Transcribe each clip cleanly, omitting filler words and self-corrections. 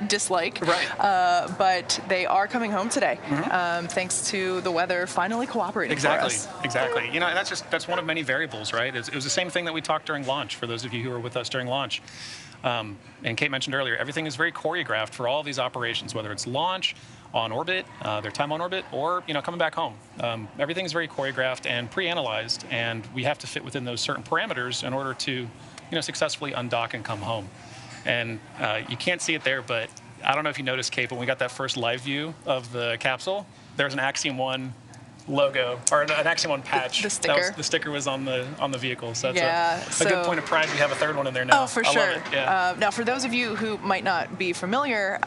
dislike. Right. But they are coming home today, thanks to the weather finally cooperating for us. Exactly. You know, and that's one of many variables, right? It was the same thing that we talked during launch, for those of you who were with us during launch. And Kate mentioned earlier, everything is very choreographed for all these operations, whether it's launch, on orbit, their time on orbit, or coming back home. Everything is very choreographed and pre-analyzed, and we have to fit within those certain parameters in order to successfully undock and come home. And you can't see it there, but I don't know if you noticed, Kate, when we got that first live view of the capsule, there's an Axiom 1 logo, or an Axiom 1 patch. The sticker. The sticker was on the vehicle, so that's a so good point of pride. We have a third one in there now. Oh, for I sure. love it. Yeah. Now, for those of you who might not be familiar,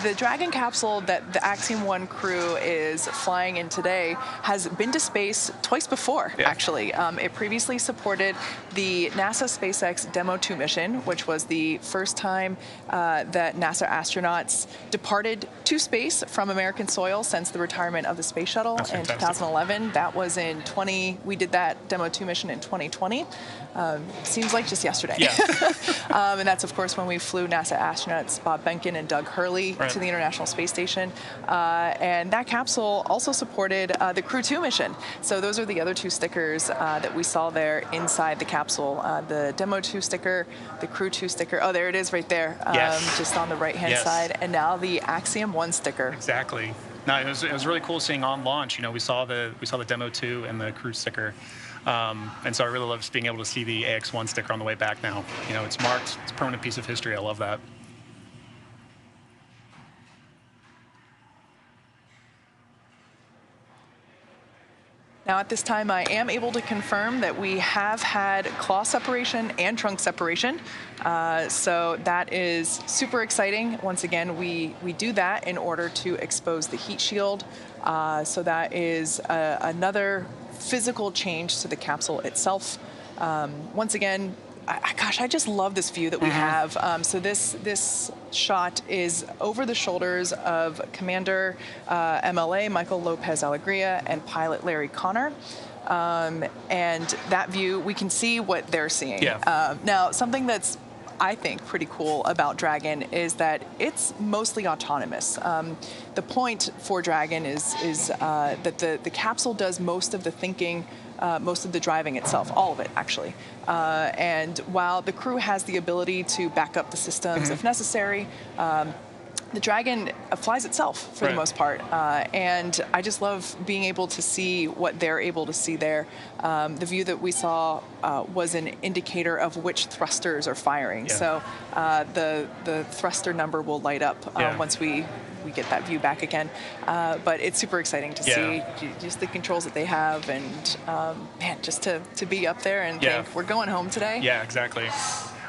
the Dragon capsule that the Axiom 1 crew is flying in today has been to space twice before, actually. It previously supported the NASA SpaceX Demo 2 mission, which was the first time that NASA astronauts departed to space from American soil since the retirement of the space shuttle in 2011. That was in we did that Demo 2 mission in 2020. Seems like just yesterday. Yeah. And that's, of course, when we flew NASA astronauts Bob Behnken and Doug Hurley to the International Space Station. And that capsule also supported the Crew 2 mission. So those are the other two stickers that we saw there inside the capsule. The Demo 2 sticker, the Crew 2 sticker. Oh, there it is right there, just on the right-hand side. And now the Axiom 1 sticker. Exactly. No, it was really cool seeing on launch. We saw the Demo 2 and the Crew sticker, and so I really love just being able to see the AX1 sticker on the way back now. It's marked. It's a permanent piece of history. I love that. Now, at this time, I am able to confirm that we have had claw separation and trunk separation. So that is super exciting. Once again, we do that in order to expose the heat shield. So that is another physical change to the capsule itself. Once again, gosh, I just love this view that we have. So this shot is over the shoulders of Commander MLA Michael Lopez Alegria and pilot Larry Connor. And that view, we can see what they're seeing. Now, something that's, I think, pretty cool about Dragon is that it's mostly autonomous. The point for Dragon is that the capsule does most of the thinking, most of the driving itself, all of it, actually. And while the crew has the ability to back up the systems if necessary, the Dragon flies itself for the most part. And I just love being able to see what they're able to see there. The view that we saw was an indicator of which thrusters are firing. So the thruster number will light up once we get that view back again. But it's super exciting to see just the controls that they have, and man, just to be up there and think, we're going home today. Yeah, exactly.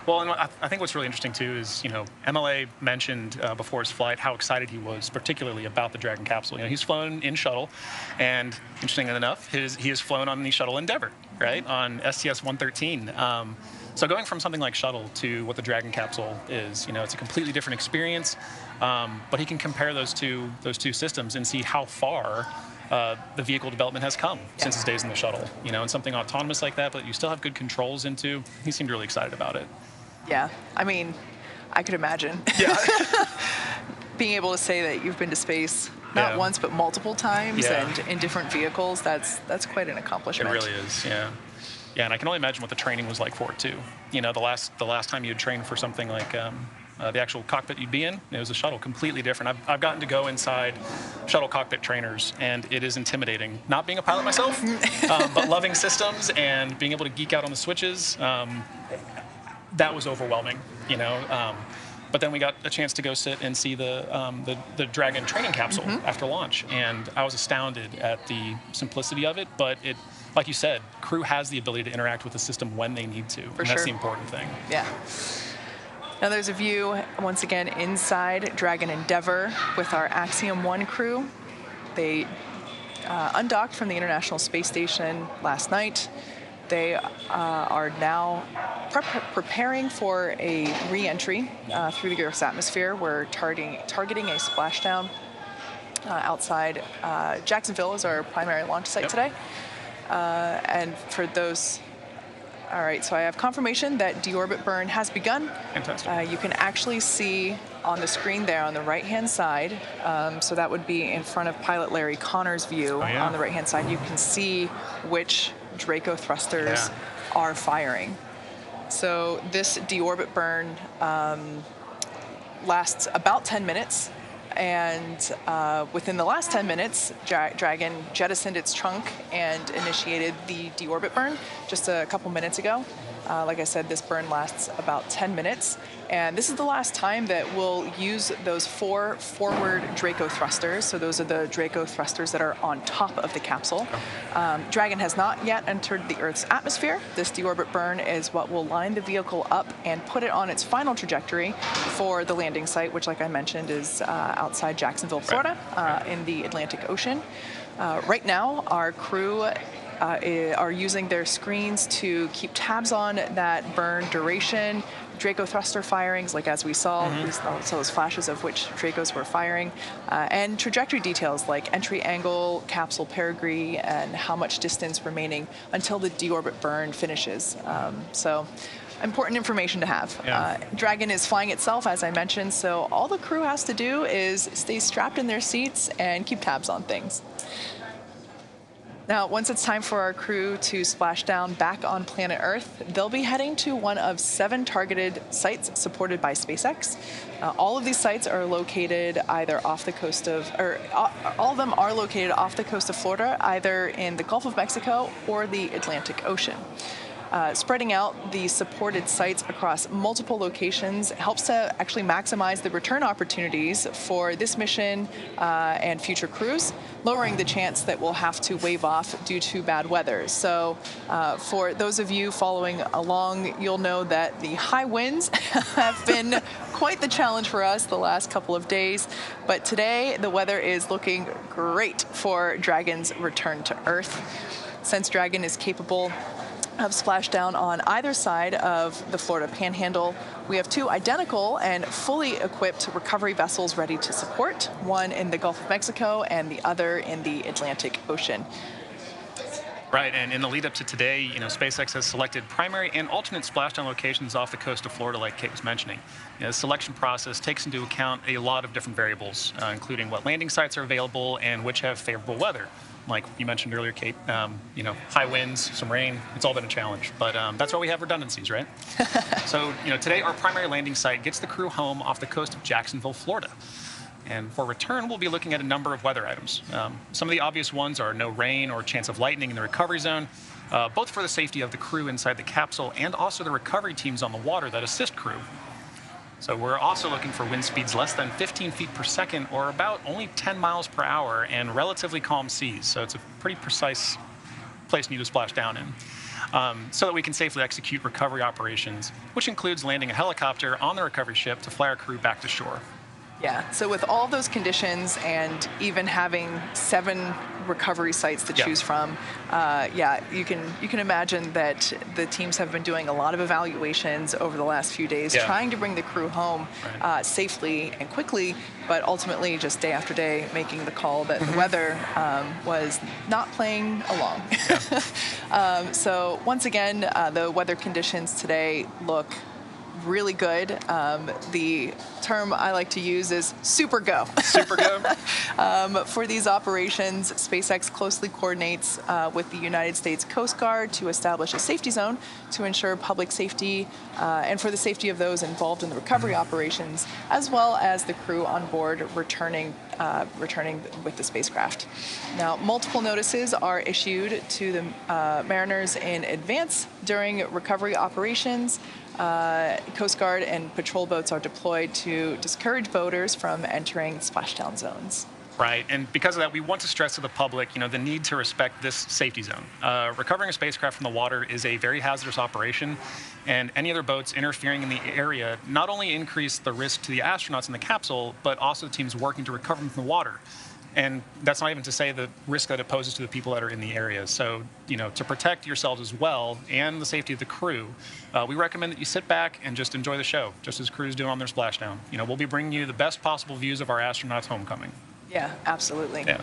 Well, and I think what's really interesting, too, is, MLA mentioned before his flight how excited he was, particularly about the Dragon capsule. He's flown in shuttle, and interestingly enough, he has flown on the shuttle Endeavour, right, on STS-113. So going from something like shuttle to what the Dragon capsule is, it's a completely different experience, but he can compare those two systems and see how far the vehicle development has come since his days in the shuttle, and something autonomous like that, but you still have good controls into. He seemed really excited about it. Yeah, I mean, I could imagine. Yeah. Being able to say that you've been to space not once but multiple times and in different vehicles, that's quite an accomplishment. It really is, yeah. Yeah, and I can only imagine what the training was like for it too. The last time you had trained for something like the actual cockpit you'd be in, it was a shuttle, completely different. I've gotten to go inside shuttle cockpit trainers, and it is intimidating. Not being a pilot myself, but loving systems and being able to geek out on the switches, that was overwhelming, But then we got a chance to go sit and see the Dragon training capsule after launch, and I was astounded at the simplicity of it. But it, like you said, crew has the ability to interact with the system when they need to, and that's the important thing. Yeah. Now there's a view, once again, inside Dragon Endeavour with our Axiom 1 crew. They undocked from the International Space Station last night. They are now preparing for a re-entry through the Earth's atmosphere. We're targeting a splashdown outside Jacksonville is our primary launch site today. And for those... All right, so I have confirmation that deorbit burn has begun. Fantastic. You can actually see on the screen there on the right-hand side, so that would be in front of pilot Larry Connor's view. On the right-hand side, you can see which Draco thrusters are firing. So this deorbit burn lasts about 10 minutes. And within the last 10 minutes, Dragon jettisoned its trunk and initiated the deorbit burn just a couple minutes ago. Like I said, this burn lasts about 10 minutes. And this is the last time that we'll use those 4 forward Draco thrusters. So those are the Draco thrusters that are on top of the capsule. Dragon has not yet entered the Earth's atmosphere. This deorbit burn is what will line the vehicle up and put it on its final trajectory for the landing site, which, like I mentioned, is outside Jacksonville, Florida, in the Atlantic Ocean. Right now, our crew are using their screens to keep tabs on that burn duration, Draco thruster firings, like as we saw, we saw those flashes of which Dracos were firing, and trajectory details like entry angle, capsule perigee, and how much distance remaining until the deorbit burn finishes. So important information to have. Dragon is flying itself, as I mentioned, so all the crew has to do is stay strapped in their seats and keep tabs on things. Now, once it's time for our crew to splash down back on planet Earth, they'll be heading to one of 7 targeted sites supported by SpaceX. All of these sites are located either off the coast of, or all of them are located off the coast of Florida, either in the Gulf of Mexico or the Atlantic Ocean. Spreading out the supported sites across multiple locations helps to actually maximize the return opportunities for this mission and future crews, lowering the chance that we'll have to wave off due to bad weather. So for those of you following along, you'll know that the high winds have been quite the challenge for us the last couple of days. But today, the weather is looking great for Dragon's return to Earth. Since Dragon is capable of splashdown on either side of the Florida Panhandle, we have 2 identical and fully equipped recovery vessels ready to support, one in the Gulf of Mexico and the other in the Atlantic Ocean. Right, and in the lead up to today, SpaceX has selected primary and alternate splashdown locations off the coast of Florida, like Kate was mentioning. The selection process takes into account a lot of different variables, including what landing sites are available and which have favorable weather. Like you mentioned earlier, Kate, high winds, some rain, it's all been a challenge. But that's why we have redundancies, right? So, today our primary landing site gets the crew home off the coast of Jacksonville, Florida. And for return, we'll be looking at a number of weather items. Some of the obvious ones are no rain or chance of lightning in the recovery zone, both for the safety of the crew inside the capsule and also the recovery teams on the water that assist crew. So we're also looking for wind speeds less than 15 feet per second, or about only 10 miles per hour, and relatively calm seas. So it's a pretty precise place for you to splash down in, so that we can safely execute recovery operations, which includes landing a helicopter on the recovery ship to fly our crew back to shore. Yeah, so with all those conditions and even having 7 recovery sites to choose from, you can imagine that the teams have been doing a lot of evaluations over the last few days, trying to bring the crew home safely and quickly, but ultimately just day after day making the call that the weather was not playing along. So once again, the weather conditions today look really good. The term I like to use is super go. Super go. For these operations, SpaceX closely coordinates with the United States Coast Guard to establish a safety zone to ensure public safety and for the safety of those involved in the recovery operations, as well as the crew on board returning with the spacecraft. Now, multiple notices are issued to the mariners in advance during recovery operations. Coast Guard and patrol boats are deployed to discourage boaters from entering splashdown zones. Right, and because of that, we want to stress to the public, the need to respect this safety zone. Recovering a spacecraft from the water is a very hazardous operation, and any other boats interfering in the area not only increase the risk to the astronauts in the capsule, but also the teams working to recover them from the water. And that's not even to say the risk that it poses to the people that are in the area. So, to protect yourselves as well and the safety of the crew, we recommend that you sit back and just enjoy the show, just as crews do on their splashdown. We'll be bringing you the best possible views of our astronauts' homecoming. Yeah, absolutely. Yeah.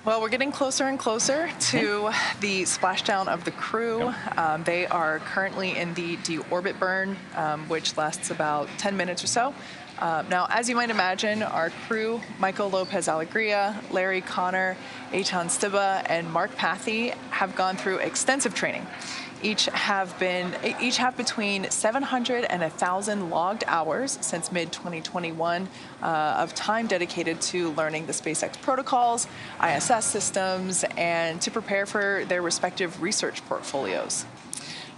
Well, we're getting closer and closer to the splashdown of the crew. They are currently in the deorbit burn, which lasts about 10 minutes or so. Now, as you might imagine, our crew, Michael Lopez Alegria, Larry Connor, Eitan Stiba, and Mark Pathy, have gone through extensive training. Each have between 700 and 1,000 logged hours since mid-2021 of time dedicated to learning the SpaceX protocols, ISS systems, and to prepare for their respective research portfolios.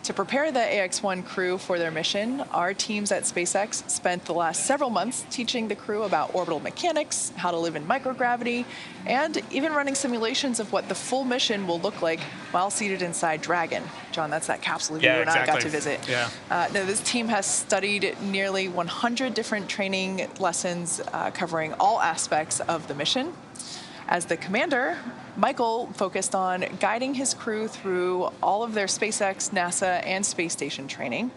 To prepare the AX-1 crew for their mission, our teams at SpaceX spent the last several months teaching the crew about orbital mechanics, how to live in microgravity, and even running simulations of what the full mission will look like while seated inside Dragon. John, that's that capsule you and I got to visit. Yeah. Now, this team has studied nearly 100 different training lessons covering all aspects of the mission. As the commander, Michael focused on guiding his crew through all of their SpaceX, NASA, and space station training.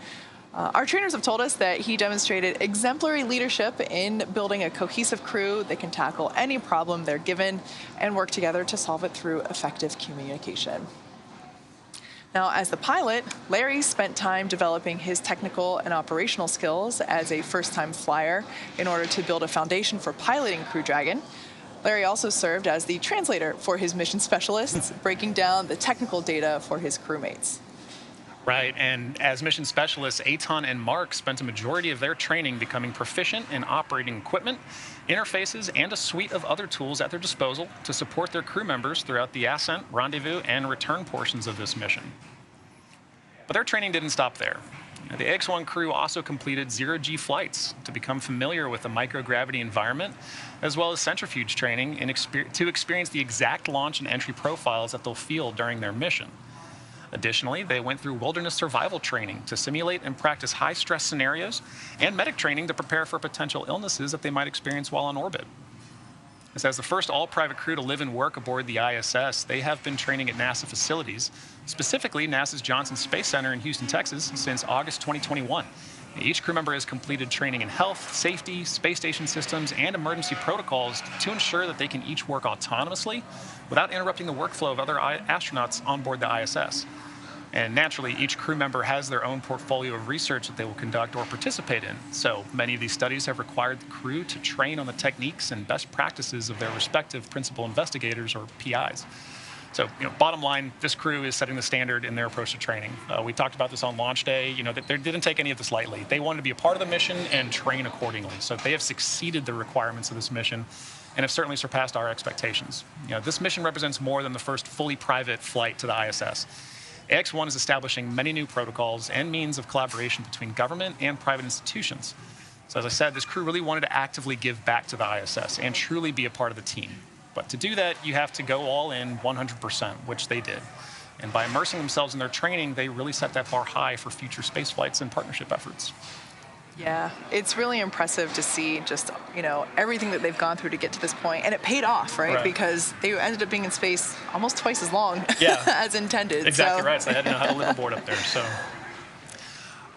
Our trainers have told us that he demonstrated exemplary leadership in building a cohesive crew that can tackle any problem they're given and work together to solve it through effective communication. Now, as the pilot, Larry spent time developing his technical and operational skills as a first-time flyer in order to build a foundation for piloting Crew Dragon. Larry also served as the translator for his mission specialists, breaking down the technical data for his crewmates. Right, and as mission specialists, Eitan and Mark spent a majority of their training becoming proficient in operating equipment, interfaces, and a suite of other tools at their disposal to support their crew members throughout the ascent, rendezvous, and return portions of this mission. But their training didn't stop there. The AX-1 crew also completed zero-G flights to become familiar with the microgravity environment, as well as centrifuge training to experience the exact launch and entry profiles that they'll feel during their mission. Additionally, they went through wilderness survival training to simulate and practice high-stress scenarios, and medic training to prepare for potential illnesses that they might experience while on orbit. As the first all-private crew to live and work aboard the ISS, they have been training at NASA facilities, specifically NASA's Johnson Space Center in Houston, Texas, since August 2021. Each crew member has completed training in health, safety, space station systems, and emergency protocols to ensure that they can each work autonomously without interrupting the workflow of other astronauts on board the ISS. And naturally, each crew member has their own portfolio of research that they will conduct or participate in. So many of these studies have required the crew to train on the techniques and best practices of their respective principal investigators, or PIs. So, bottom line, this crew is setting the standard in their approach to training. We talked about this on launch day. They didn't take any of this lightly. They wanted to be a part of the mission and train accordingly. So they have succeeded the requirements of this mission and have certainly surpassed our expectations. This mission represents more than the first fully private flight to the ISS. AX-1 is establishing many new protocols and means of collaboration between government and private institutions. So as I said, this crew really wanted to actively give back to the ISS and truly be a part of the team. But to do that, you have to go all in 100%, which they did. And by immersing themselves in their training, they really set that bar high for future space flights and partnership efforts. Yeah, it's really impressive to see just, everything that they've gone through to get to this point. And it paid off, right? Because they ended up being in space almost twice as long as intended. Exactly right. So they had to know how to live aboard up there. So,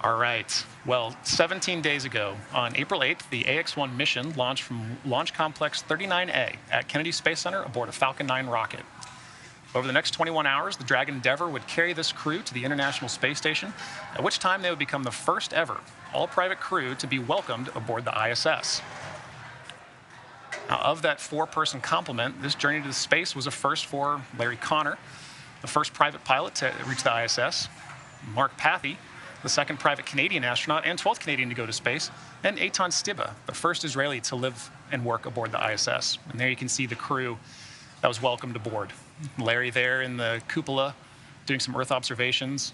all right. Well, 17 days ago, on April 8th, the AX-1 mission launched from Launch Complex 39A at Kennedy Space Center aboard a Falcon 9 rocket. Over the next 21 hours, the Dragon Endeavour would carry this crew to the International Space Station, at which time they would become the first ever all-private crew to be welcomed aboard the ISS. Now, of that four-person complement, this journey to space was a first for Larry Connor, the first private pilot to reach the ISS, Mark Pathy, the second private Canadian astronaut and 12th Canadian to go to space, and Eitan Stiba, the first Israeli to live and work aboard the ISS. And there you can see the crew that was welcomed aboard. Larry there in the cupola doing some Earth observations.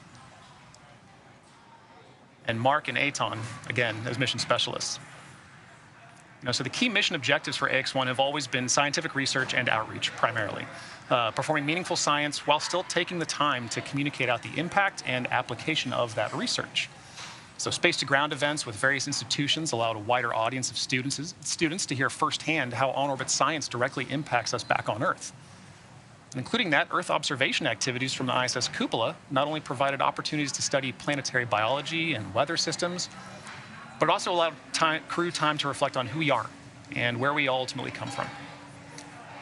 And Mark and Eitan, again, as mission specialists. So the key mission objectives for AX-1 have always been scientific research and outreach, primarily. Performing meaningful science while still taking the time to communicate out the impact and application of that research. So space-to-ground events with various institutions allowed a wider audience of students to hear firsthand how on-orbit science directly impacts us back on Earth. And including that, Earth observation activities from the ISS cupola not only provided opportunities to study planetary biology and weather systems, but also allowed crew time to reflect on who we are and where we ultimately come from.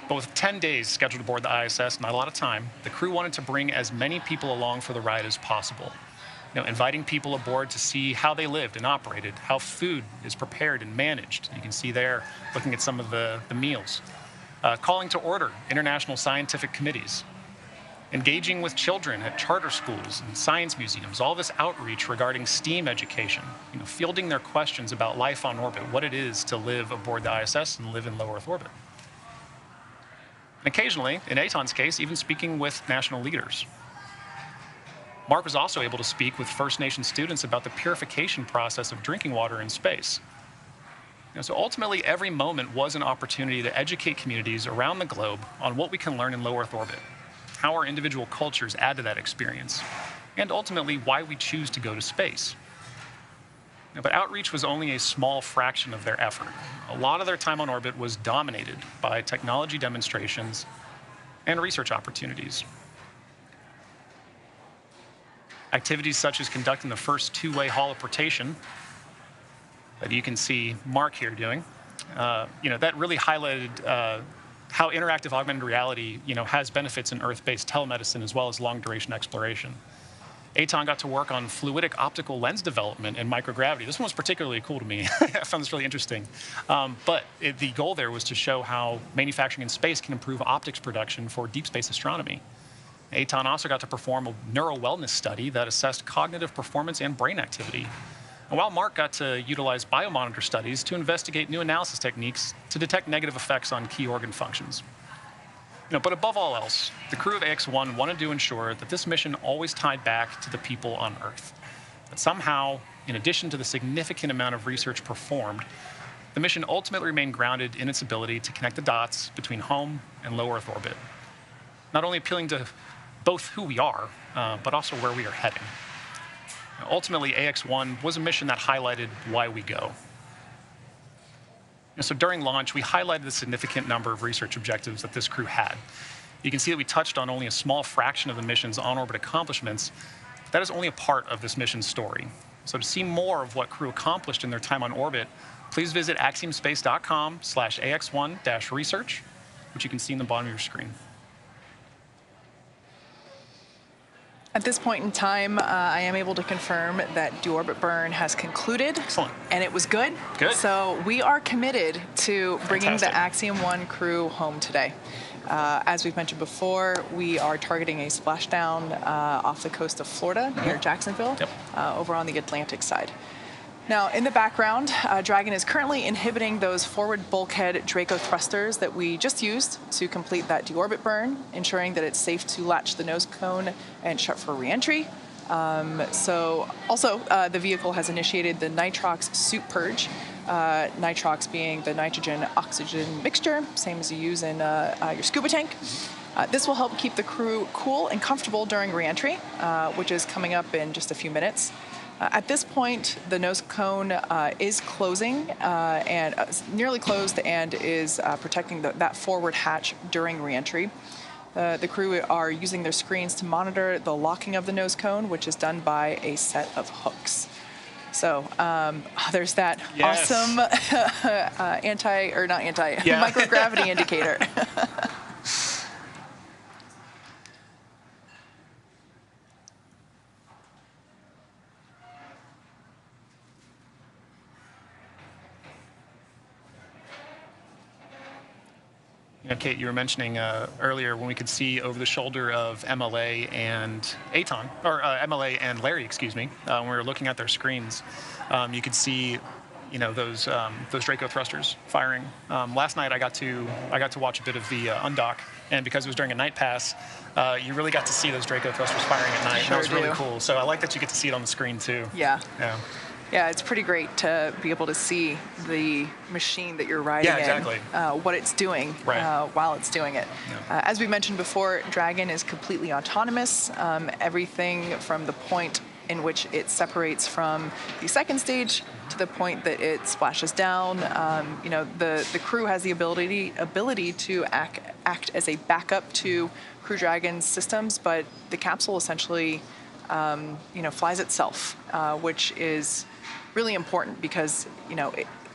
But with 10 days scheduled aboard the ISS, not a lot of time, the crew wanted to bring as many people along for the ride as possible. inviting people aboard to see how they lived and operated, how food is prepared and managed. You can see there, looking at some of the meals. Calling to order international scientific committees. Engaging with children at charter schools and science museums, all this outreach regarding STEAM education, fielding their questions about life on orbit, what it is to live aboard the ISS and live in low Earth orbit. And occasionally, in Eitan's case, even speaking with national leaders. Mark was also able to speak with First Nation students about the purification process of drinking water in space. So ultimately, every moment was an opportunity to educate communities around the globe on what we can learn in low Earth orbit, how our individual cultures add to that experience, and ultimately why we choose to go to space. But outreach was only a small fraction of their effort. A lot of their time on orbit was dominated by technology demonstrations and research opportunities. Activities such as conducting the first two-way holoportation that you can see Mark here doing, that really highlighted how interactive augmented reality, has benefits in Earth-based telemedicine as well as long-duration exploration. Eitan got to work on fluidic optical lens development and microgravity. This one was particularly cool to me. I found this really interesting. But the goal there was to show how manufacturing in space can improve optics production for deep space astronomy. Eitan also got to perform a neuro-wellness study that assessed cognitive performance and brain activity. And while Mark got to utilize biomonitor studies to investigate new analysis techniques to detect negative effects on key organ functions. But above all else, the crew of AX-1 wanted to ensure that this mission always tied back to the people on Earth. That somehow, in addition to the significant amount of research performed, the mission ultimately remained grounded in its ability to connect the dots between home and low Earth orbit. Not only appealing to both who we are, but also where we are heading. Ultimately, AX-1 was a mission that highlighted why we go. So during launch, we highlighted the significant number of research objectives that this crew had. You can see that we touched on only a small fraction of the mission's on-orbit accomplishments. That is only a part of this mission's story. So to see more of what crew accomplished in their time on orbit, please visit axiomspace.com/AX1-research, which you can see in the bottom of your screen. At this point in time, I am able to confirm that deorbit burn has concluded. Excellent. And it was good. Good. So we are committed to bringing Fantastic. the Axiom 1 crew home today. As we've mentioned before, we are targeting a splashdown off the coast of Florida near Jacksonville, over on the Atlantic side. Now, in the background, Dragon is currently inhibiting those forward bulkhead Draco thrusters that we just used to complete that deorbit burn, ensuring that it's safe to latch the nose cone and shut for reentry. The vehicle has initiated the nitrox suit purge, nitrox being the nitrogen-oxygen mixture, same as you use in your scuba tank. This will help keep the crew cool and comfortable during reentry, which is coming up in just a few minutes. At this point, the nose cone is closing and nearly closed and is protecting that forward hatch during reentry. The crew are using their screens to monitor the locking of the nose cone, which is done by a set of hooks. So there's that awesome microgravity indicator. Kate, you were mentioning earlier when we could see over the shoulder of MLA and Eitan, or MLA and Larry, excuse me, when we were looking at their screens, you could see, those Draco thrusters firing. Last night I got to watch a bit of the undock, and because it was during a night pass, you really got to see those Draco thrusters firing at night. Sure, that was really cool. So I like that you get to see it on the screen too. Yeah. Yeah. Yeah, it's pretty great to be able to see the machine that you're riding exactly. in, what it's doing while it's doing it. Yeah. As we mentioned before, Dragon is completely autonomous. Everything from the point in which it separates from the second stage to the point that it splashes down. The crew has the ability to act as a backup to Crew Dragon's systems, but the capsule essentially flies itself, which is really important because,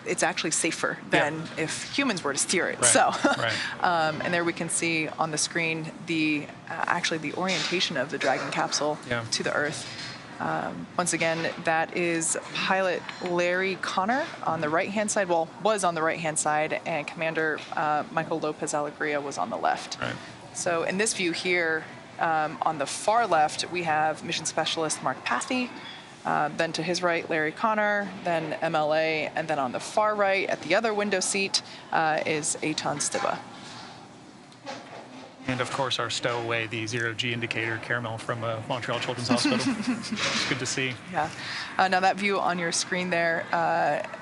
it's actually safer than if humans were to steer it. Right. So, Right. And there we can see on the screen the orientation of the Dragon capsule to the Earth. Once again, that is pilot Larry Connor on the right-hand side, well, was on the right-hand side, and Commander Michael Lopez Alegria was on the left. Right. So in this view here, on the far left, we have mission specialist Mark Pathy, then to his right, Larry Connor, then MLA, and then on the far right, at the other window seat, is Eitan Stibba. And of course, our stowaway, the zero-G indicator, Caramel from Montreal Children's Hospital. It's good to see. Yeah. Now that view on your screen there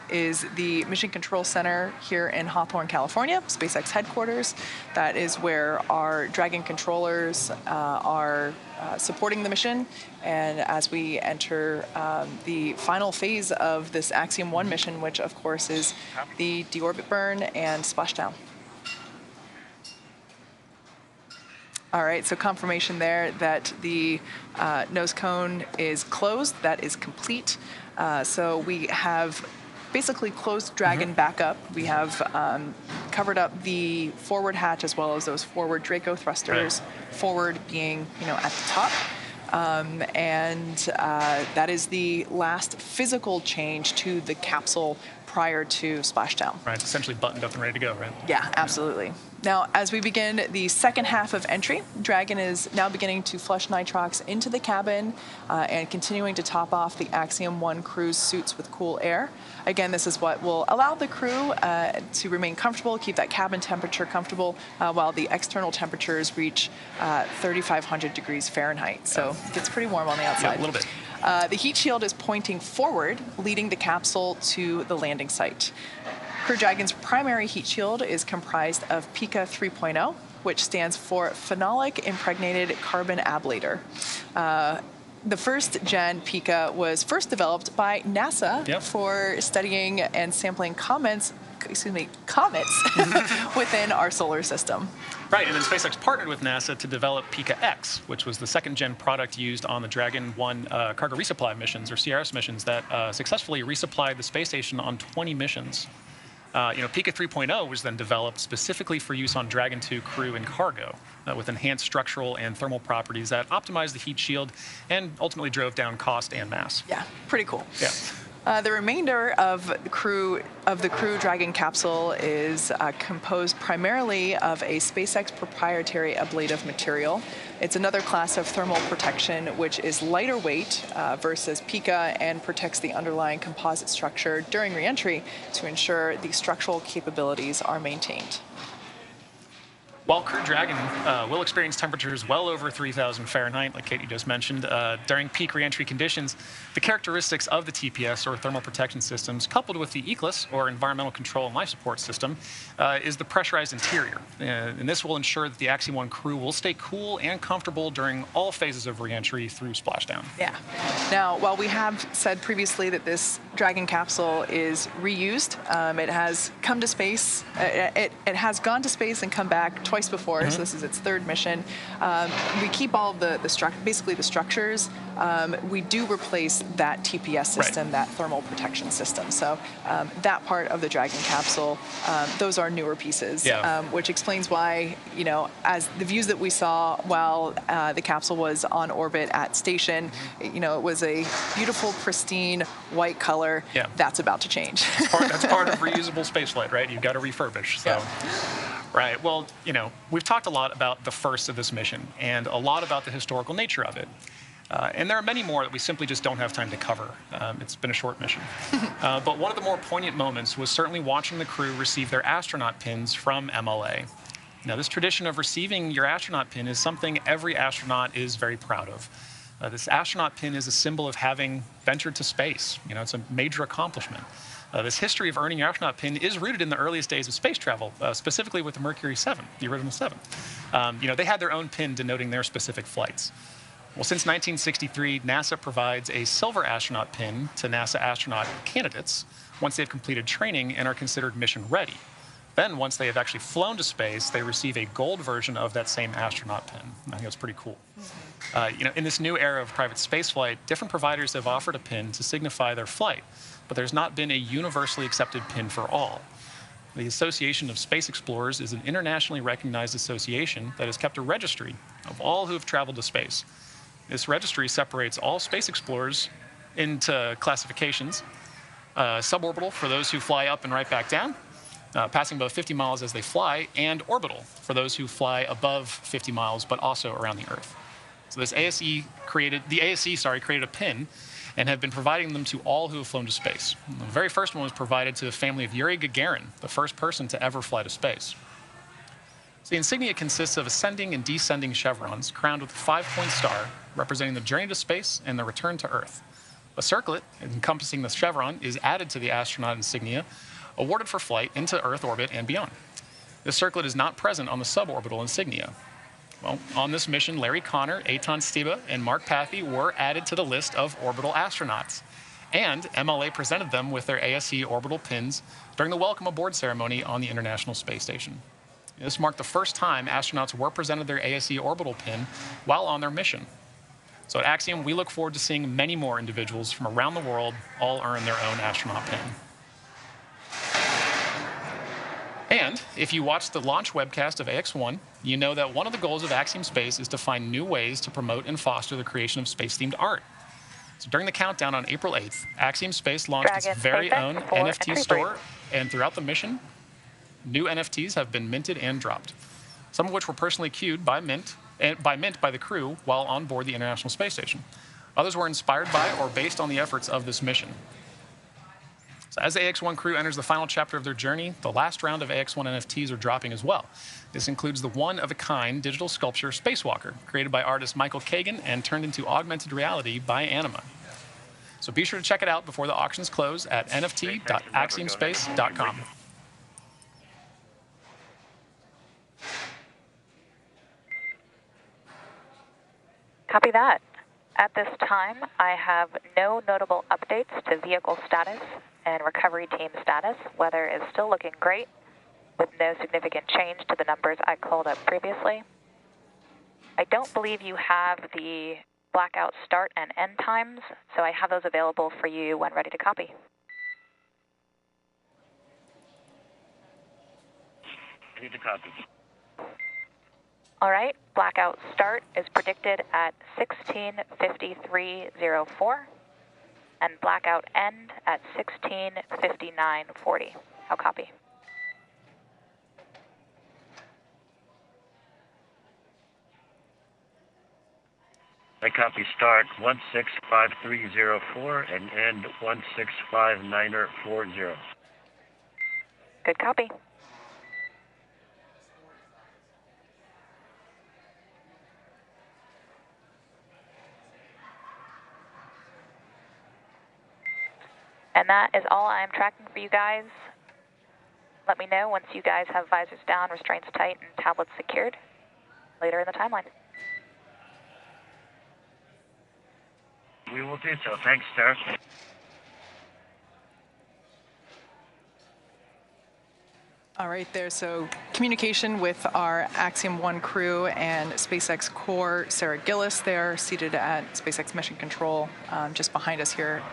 is the Mission Control Center here in Hawthorne, California, SpaceX headquarters. That is where our Dragon controllers are supporting the mission. And as we enter the final phase of this Axiom 1 mission, which of course is the deorbit burn and splashdown. All right, so confirmation there that the nose cone is closed. That is complete. So we have basically closed Dragon back up. We have covered up the forward hatch as well as those forward Draco thrusters, forward being, at the top. That is the last physical change to the capsule prior to splashdown. Right, it's essentially buttoned up and ready to go, right? Yeah, absolutely. Now, as we begin the second half of entry, Dragon is now beginning to flush nitrox into the cabin and continuing to top off the Axiom 1 crew's suits with cool air. Again, this is what will allow the crew to remain comfortable, keep that cabin temperature comfortable, while the external temperatures reach 3,500 degrees Fahrenheit. So it gets pretty warm on the outside. Yeah, a little bit. The heat shield is pointing forward, leading the capsule to the landing site. Crew Dragon's primary heat shield is comprised of PICA 3.0, which stands for Phenolic Impregnated Carbon Ablator. The first gen PICA was first developed by NASA for studying and sampling comets within our solar system. Right, and then SpaceX partnered with NASA to develop PICA X, which was the second-gen product used on the Dragon 1 cargo resupply missions, or CRS missions, that successfully resupplied the space station on 20 missions. PICA 3.0 was then developed specifically for use on Dragon 2 crew and cargo, with enhanced structural and thermal properties that optimized the heat shield and ultimately drove down cost and mass. Yeah, pretty cool. Yeah. The remainder of the Crew Dragon capsule is composed primarily of a SpaceX proprietary ablative material. It's another class of thermal protection, which is lighter weight versus PICA and protects the underlying composite structure during reentry to ensure the structural capabilities are maintained. While Crew Dragon will experience temperatures well over 3,000 Fahrenheit, like Katie just mentioned, during peak reentry conditions, the characteristics of the TPS, or thermal protection systems, coupled with the ECLSS, or environmental control and life support system, is the pressurized interior. And this will ensure that the Axiom 1 crew will stay cool and comfortable during all phases of reentry through splashdown. Yeah. Now, while we have said previously that this Dragon capsule is reused, it has come to space, it has gone to space and come back twice before, so this is its third mission. We keep all of basically the structures. We do replace that TPS system, that thermal protection system. So that part of the Dragon capsule, those are newer pieces, which explains why, as the views that we saw while the capsule was on orbit at station, it was a beautiful, pristine, white color. Yeah. That's about to change. That's part of reusable spaceflight, right? You've got to refurbish. So. Yeah. Right. Well, we've talked a lot about the first of this mission and a lot about the historical nature of it. And there are many more that we simply just don't have time to cover. It's been a short mission. But one of the more poignant moments was certainly watching the crew receive their astronaut pins from MLA. Now, this tradition of receiving your astronaut pin is something every astronaut is very proud of. This astronaut pin is a symbol of having ventured to space. It's a major accomplishment. This history of earning your astronaut pin is rooted in the earliest days of space travel, specifically with the Mercury 7, the original 7. They had their own pin denoting their specific flights. Well, since 1963, NASA provides a silver astronaut pin to NASA astronaut candidates once they've completed training and are considered mission ready. Then, once they have actually flown to space, they receive a gold version of that same astronaut pin. I think that's pretty cool. In this new era of private spaceflight, different providers have offered a pin to signify their flight, but there's not been a universally accepted pin for all. The Association of Space Explorers is an internationally recognized association that has kept a registry of all who have traveled to space. This registry separates all space explorers into classifications. Suborbital for those who fly up and right back down, passing above 50 miles as they fly, and orbital for those who fly above 50 miles but also around the Earth. So this ASE created a pin and have been providing them to all who have flown to space. The very first one was provided to the family of Yuri Gagarin, the first person to ever fly to space. So the insignia consists of ascending and descending chevrons crowned with a 5-point star representing the journey to space and the return to Earth. A circlet encompassing the chevron is added to the astronaut insignia, awarded for flight into Earth orbit and beyond. This circlet is not present on the suborbital insignia. Well, on this mission, Larry Connor, Eitan Stiba, and Mark Pathy were added to the list of orbital astronauts. And MLA presented them with their ASE orbital pins during the welcome aboard ceremony on the International Space Station. This marked the first time astronauts were presented their ASE orbital pin while on their mission. So at Axiom, we look forward to seeing many more individuals from around the world all earn their own astronaut pin. And if you watched the launch webcast of AX1, you know that one of the goals of Axiom Space is to find new ways to promote and foster the creation of space-themed art. So during the countdown on April 8th, Axiom Space launched its very own NFT store, and throughout the mission, new NFTs have been minted and dropped, some of which were personally queued by Mint by the crew while on board the International Space Station. Others were inspired by or based on the efforts of this mission. So as the AX1 crew enters the final chapter of their journey, the last round of AX1 NFTs are dropping as well. This includes the one-of-a-kind digital sculpture Spacewalker, created by artist Michael Kagan and turned into augmented reality by Anima. So be sure to check it out before the auctions close at nft.axiomspace.com. Copy that. At this time, I have no notable updates to vehicle status and recovery team status. Weather is still looking great, with no significant change to the numbers I called up previously. I don't believe you have the blackout start and end times, so I have those available for you when ready to copy. I need to copy. All right, blackout start is predicted at 16:53:04, and blackout end at 16:59:40. I'll copy. I copy start 165304 and end 165940. Good copy. And that is all I'm tracking for you guys. Let me know once you guys have visors down, restraints tight, and tablets secured later in the timeline. We will do so. Thanks, sir. All right there, so communication with our Axiom 1 crew and SpaceX core Sarah Gillis there, seated at SpaceX Mission Control, just behind us here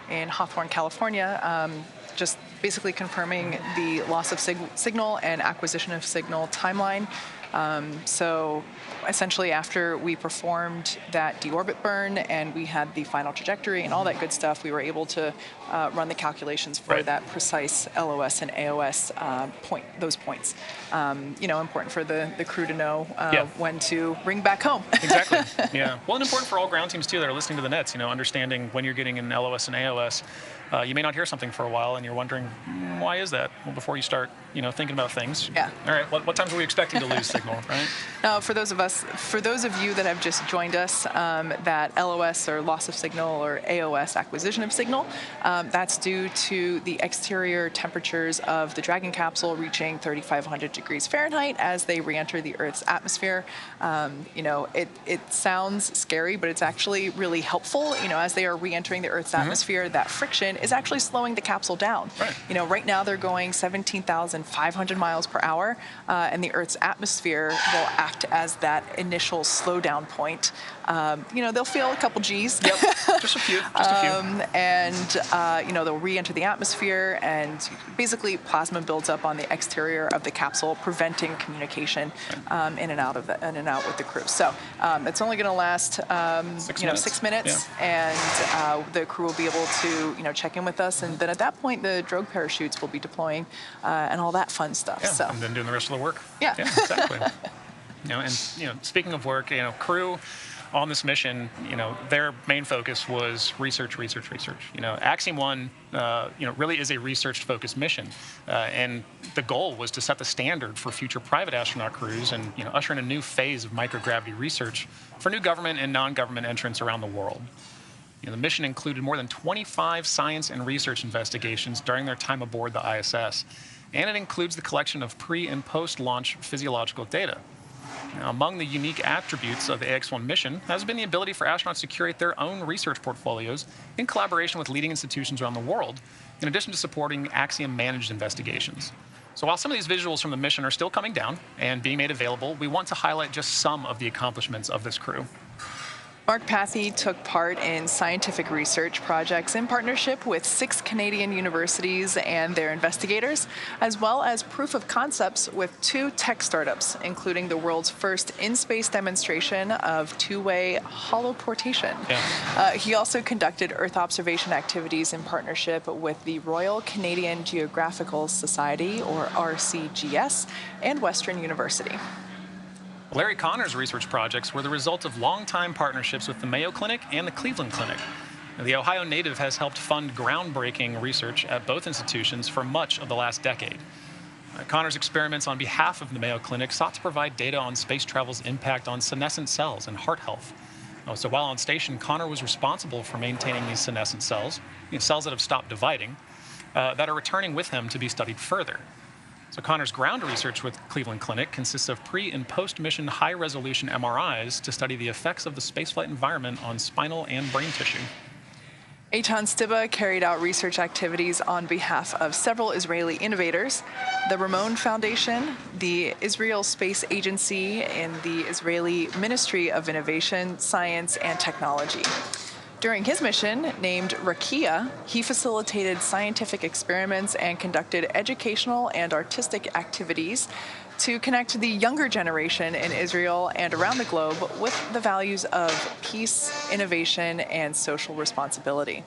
in Hawthorne, California, just basically confirming the loss of signal and acquisition of signal timeline. So essentially after we performed that deorbit burn and we had the final trajectory and all that good stuff, we were able to run the calculations for that precise LOS and AOS those points. Important for the crew to know when to bring back home. Exactly, yeah. Well, and important for all ground teams too that are listening to the nets, understanding when you're getting an LOS and AOS. You may not hear something for a while and you're wondering, why is that? Well, before you start, thinking about things. Yeah. All right, what times are we expecting to lose signal, right? Now, for those of you that have just joined us, that LOS or loss of signal or AOS acquisition of signal, that's due to the exterior temperatures of the Dragon capsule reaching 3,500 degrees Fahrenheit as they re-enter the Earth's atmosphere. It sounds scary, but it's actually really helpful. As they are re-entering the Earth's atmosphere, that friction is actually slowing the capsule down. Right. Right now they're going 17,500 miles per hour, and the Earth's atmosphere atmosphere will act as that initial slowdown point. They'll feel a couple G's. Yep, just a few. And they'll re-enter the atmosphere, and basically plasma builds up on the exterior of the capsule, preventing communication in and out with the crew. So it's only going to last 6 minutes, and the crew will be able to check in with us, and then at that point the drogue parachutes will be deploying and all that fun stuff. Yeah, and then doing the rest of the work. Yeah, exactly. Speaking of work, crew on this mission, their main focus was research. Axiom 1, really is a research-focused mission, and the goal was to set the standard for future private astronaut crews and usher in a new phase of microgravity research for new government and non-government entrants around the world. The mission included more than 25 science and research investigations during their time aboard the ISS, and it includes the collection of pre- and post-launch physiological data. Now, among the unique attributes of the AX-1 mission has been the ability for astronauts to curate their own research portfolios in collaboration with leading institutions around the world, in addition to supporting Axiom-managed investigations. So while some of these visuals from the mission are still coming down and being made available, we want to highlight just some of the accomplishments of this crew. Mark Pathy took part in scientific research projects in partnership with 6 Canadian universities and their investigators, as well as proof of concepts with 2 tech startups, including the world's first in-space demonstration of two-way holoportation. He also conducted Earth observation activities in partnership with the Royal Canadian Geographical Society, or RCGS, and Western University. Larry Connor's research projects were the result of long-time partnerships with the Mayo Clinic and the Cleveland Clinic. The Ohio native has helped fund groundbreaking research at both institutions for much of the last decade. Connor's experiments on behalf of the Mayo Clinic sought to provide data on space travel's impact on senescent cells and heart health. So while on station, Connor was responsible for maintaining these senescent cells, cells that have stopped dividing, that are returning with him to be studied further. So Connor's ground research with Cleveland Clinic consists of pre- and post-mission high-resolution MRIs to study the effects of the spaceflight environment on spinal and brain tissue. Eitan Stiba carried out research activities on behalf of several Israeli innovators, the Ramon Foundation, the Israel Space Agency, and the Israeli Ministry of Innovation, Science, and Technology. During his mission, named Rakia, he facilitated scientific experiments and conducted educational and artistic activities to connect the younger generation in Israel and around the globe with the values of peace, innovation, and social responsibility.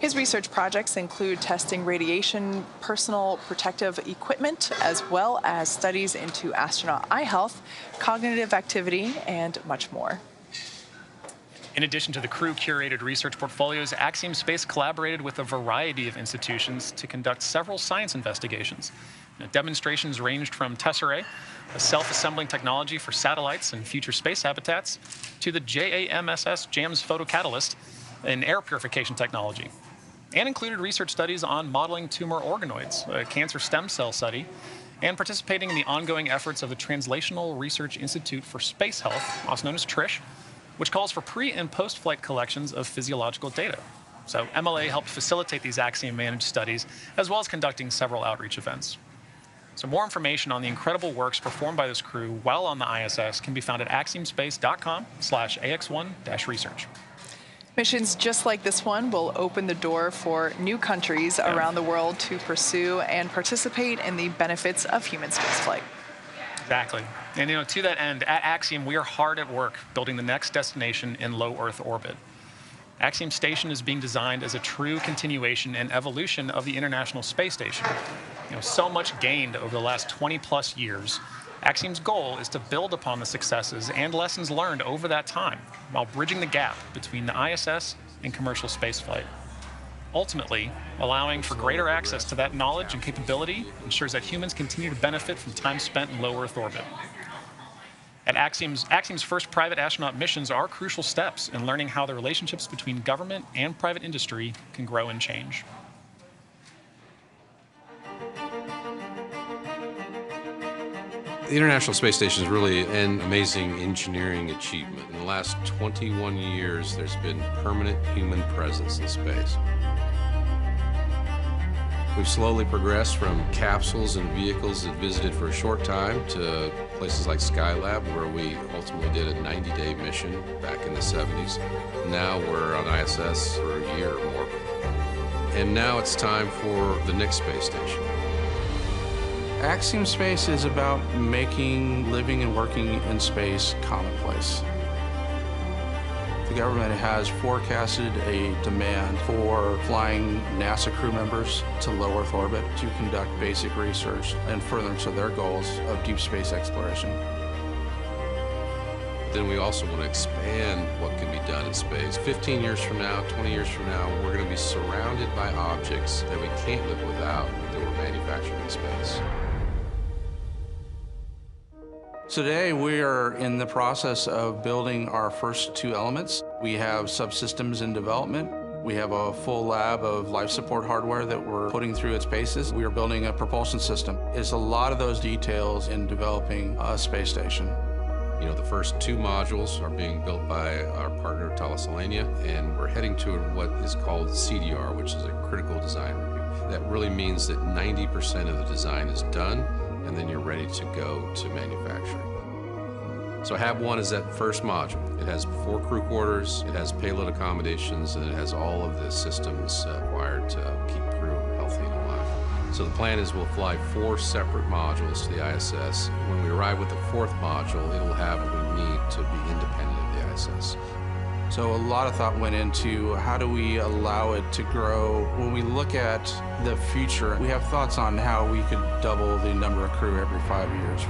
His research projects include testing radiation, personal protective equipment, as well as studies into astronaut eye health, cognitive activity, and much more. In addition to the crew-curated research portfolios, Axiom Space collaborated with a variety of institutions to conduct several science investigations. Demonstrations ranged from Tesserae, a self-assembling technology for satellites and future space habitats, to the JAMSS JAMS photocatalyst, an air purification technology, and included research studies on modeling tumor organoids, a cancer stem cell study, and participating in the ongoing efforts of the Translational Research Institute for Space Health, also known as TRISH, which calls for pre- and post-flight collections of physiological data. So MLA helped facilitate these Axiom-managed studies, as well as conducting several outreach events. So more information on the incredible works performed by this crew while on the ISS can be found at axiomspace.com/ax1-research. Missions just like this one will open the door for new countries around the world to pursue and participate in the benefits of human spaceflight. Exactly. And to that end, at Axiom, we are hard at work building the next destination in low Earth orbit. Axiom Station is being designed as a true continuation and evolution of the International Space Station. So much gained over the last 20-plus years. Axiom's goal is to build upon the successes and lessons learned over that time while bridging the gap between the ISS and commercial spaceflight. Ultimately, allowing for greater access to that knowledge and capability ensures that humans continue to benefit from time spent in low Earth orbit. At Axiom's first private astronaut missions are crucial steps in learning how the relationships between government and private industry can grow and change. The International Space Station is really an amazing engineering achievement. In the last 21 years, there's been permanent human presence in space. We've slowly progressed from capsules and vehicles that visited for a short time to places like Skylab, where we ultimately did a 90-day mission back in the 70s. Now we're on ISS for a year or more. And now it's time for the next space station. Axiom Space is about making living and working in space commonplace. The government has forecasted a demand for flying NASA crew members to low Earth orbit to conduct basic research and furtherance of their goals of deep space exploration. Then we also want to expand what can be done in space. 15 years from now, 20 years from now, we're going to be surrounded by objects that we can't live without that were manufactured in space. Today, we are in the process of building our first two elements. We have subsystems in development. We have a full lab of life support hardware that we're putting through its paces. We are building a propulsion system. It's a lot of those details in developing a space station. You know, the first two modules are being built by our partner, Thales Alenia, and we're heading to what is called CDR, which is a critical design review. That really means that 90% of the design is done, and then you're ready to go to manufacturing. So HAB1 is that first module. It has 4 crew quarters, it has payload accommodations, and it has all of the systems required to keep crew healthy and alive. So the plan is we'll fly 4 separate modules to the ISS. When we arrive with the 4th module, it'll have what we need to be independent of the ISS. So a lot of thought went into how do we allow it to grow. When we look at the future, we have thoughts on how we could double the number of crew every 5 years.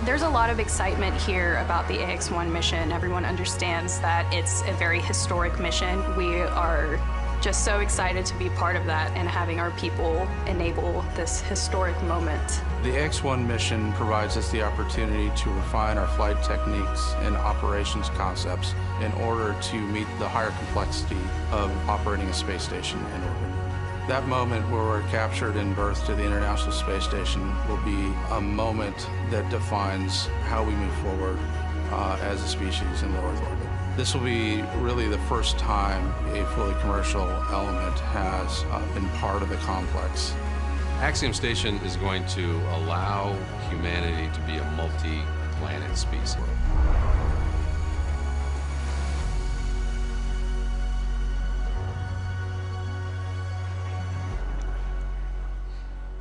There's a lot of excitement here about the AX-1 mission. Everyone understands that it's a very historic mission. We are just so excited to be part of that and having our people enable this historic moment. The AX-1 mission provides us the opportunity to refine our flight techniques and operations concepts in order to meet the higher complexity of operating a space station in orbit. That moment where we're captured and birthed to the International Space Station will be a moment that defines how we move forward as a species in low Earth orbit. This will be really the first time a fully commercial element has been part of the complex. Axiom Station is going to allow humanity to be a multi-planet species.